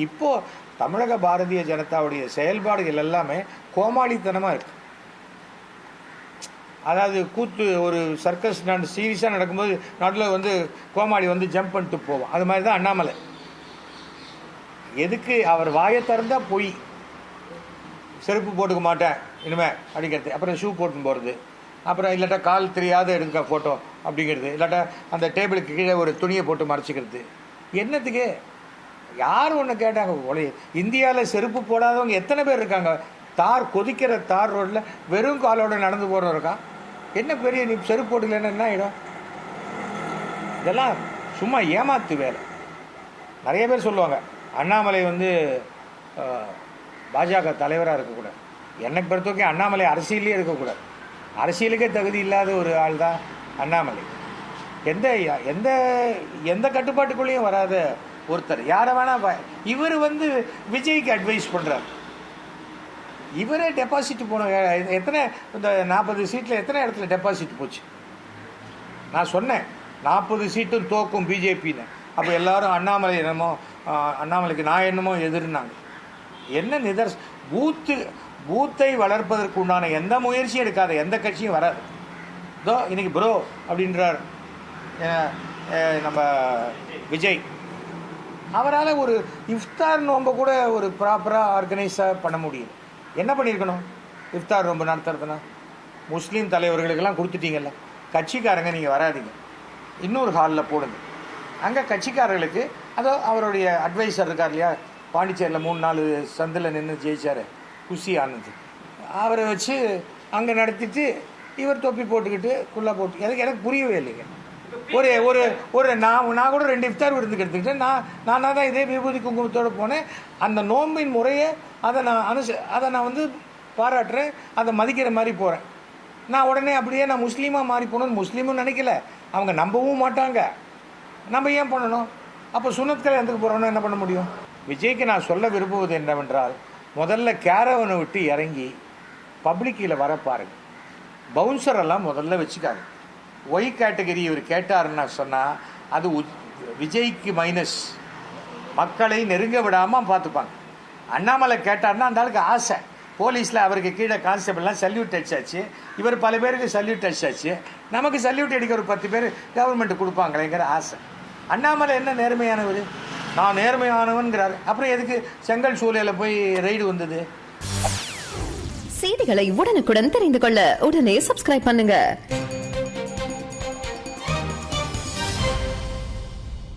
இப்போ தமிழக பாரதிய ஜனதாவுடைய செயல்பாடுகள் எல்லாமே கோமாளித்தனமாக இருக்கு. அதாவது கூத்து ஒரு சர்க்கஸ் சீரியஸாக நடக்கும்போது நடுவில் கோமாளி ஜம்ப் பண்ணிட்டு போவோம். அது மாதிரி தான் அண்ணாமலை. எதுக்கு அவர் வாயை திறந்தா போய் செருப்பு போட்டுக்க மாட்டேன் இனிமே அப்படிங்கிறது, அப்புறம் ஷூ போட்டுன்னு போகிறது, அப்புறம் இல்லாட்டா கால் தெரியாத எடுக்க ஃபோட்டோ அப்படிங்கிறது, இல்லாட்டா அந்த டேபிளுக்கு கீழே ஒரு துணியை போட்டு மறைச்சிக்கிறது. என்னத்துக்கு? யார் ஒன்று கேட்டாங்க? இந்தியாவில் செருப்பு போடாதவங்க எத்தனை பேர் இருக்காங்க? கொதிக்கிற தார் ரோட்டில் வெறும் காலோட நடந்து போகிறவங்க இருக்கான். என்ன பெரிய நீ செருப்பு போட்டுக்கலன்னு என்ன ஆகிடும்? இதெல்லாம் சும்மா ஏமாத்து வேலை. நிறைய பேர் சொல்லுவாங்க அண்ணாமலை பாஜக தலைவராக இருக்கக்கூடாது. எனக்கு பொறுத்தவரைக்கும் அண்ணாமலை அரசியலே இருக்கக்கூடாது. அரசியலுக்கே தகுதி இல்லாத ஒரு ஆள் தான் அண்ணாமலை. எந்த எந்த எந்த கட்டுப்பாட்டுக்குள்ளேயும் வராத ஒருத்தர். யாரை வேணா இவர் விஜய்க்கு அட்வைஸ் பண்ணுறார். இவரே டெபாசிட் போன எத்தனை இந்த 40 சீட்டில் எத்தனை இடத்துல டெபாசிட் போச்சு? நான் சொன்னேன் 40 சீட்டும் தோக்கும் பிஜேபின்னு. அப்போ எல்லாரும் அண்ணாமலைக்கு நான் என்னமோ எதிர்னாங்க. என்ன பூத்தை வளர்ப்பதற்கு உண்டான எந்த முயற்சியும் எடுக்காத எந்த கட்சியும் வராது. இதோ இன்னைக்கு ப்ரோ அப்படின்றார் நம்ம விஜய். அவரால் ஒரு இஃப்தார் நோன்பை கூட ஒரு ப்ராப்பராக ஆர்கனைஸாக பண்ண முடியும். என்ன பண்ணியிருக்கணும்? இஃப்தார் நோன்பு நடத்துறதுனா முஸ்லீம் தலைவர்களுக்கெல்லாம் கொடுத்துட்டீங்கல்ல, கட்சிக்காரங்க நீங்கள் வராதிங்க, இன்னொரு ஹாலில் போடுங்க. அங்கே கட்சிக்காரர்களுக்கு அதோ அவருடைய அட்வைசர் இருக்கார் இல்லையா, பாண்டிச்சேரியில் 3-4 சந்தில் நின்று ஜெயிச்சார் குஷி ஆனந்த், அவரை வச்சு அங்கே நடத்திட்டு இவர் தொப்பி போட்டுக்கிட்டு குள்ளா போட்டு எனக்கு புரியவே இல்லைங்க. நான் கூட 2 இஃப்தார் விருந்துக்கு எடுத்துக்கிட்டேன். நானாக தான் இதே விபூதி குங்குமத்தோடு போனேன். அந்த நோம்பின் முறையை அதை நான் பாராட்டுறேன், அதை மதிக்கிற மாதிரி போகிறேன். நான் உடனே அப்படியே நான் முஸ்லீமாக மாறி போகணும்னு முஸ்லீமும் நினைக்கல, அவங்க நம்பவும் மாட்டாங்க. நம்ம ஏன் பண்ணணும்? அப்போ சுனத்களை எதுக்கு போகிறோன்னா என்ன பண்ண முடியும்? விஜய்க்கு நான் சொல்ல விரும்புவது என்னவென்றால், முதல்ல கேரவனை விட்டு இறங்கி பப்ளிக்கில் வர பாருங்க. பவுன்சரெல்லாம் முதல்ல வச்சுக்காங்க. ஒய் கேட்டகரி இவர் கேட்டாருன்னா சொன்னால் அது விஜய்க்கு மைனஸ். மக்களை நெருங்க விடாமல் பார்த்துப்பாங்க. அண்ணாமலை கேட்டார்னா அந்த ஆளுக்கு ஆசை. போலீஸில் அவருக்கு கீழே கான்ஸ்டபிள்லாம் சல்யூட் அடிச்சாச்சு, இவர் பல பேருக்கு சல்யூட் அடிச்சாச்சு, நமக்கு சல்யூட் அடிக்க ஒரு 10 பேர் கவர்மெண்ட் கொடுப்பாங்களேங்கிற ஆசை. அண்ணாமலை என்ன நேர்மையானவர்? நான் நேர்மையானவன்கிறார். அப்புறம் எதுக்கு செங்கல் சூளையில் போய் ரெய்டு வந்தது? செய்திகளை உடனுக்குடன் தெரிந்து கொள்ள உடனே சப்ஸ்கிரைப் பண்ணுங்க.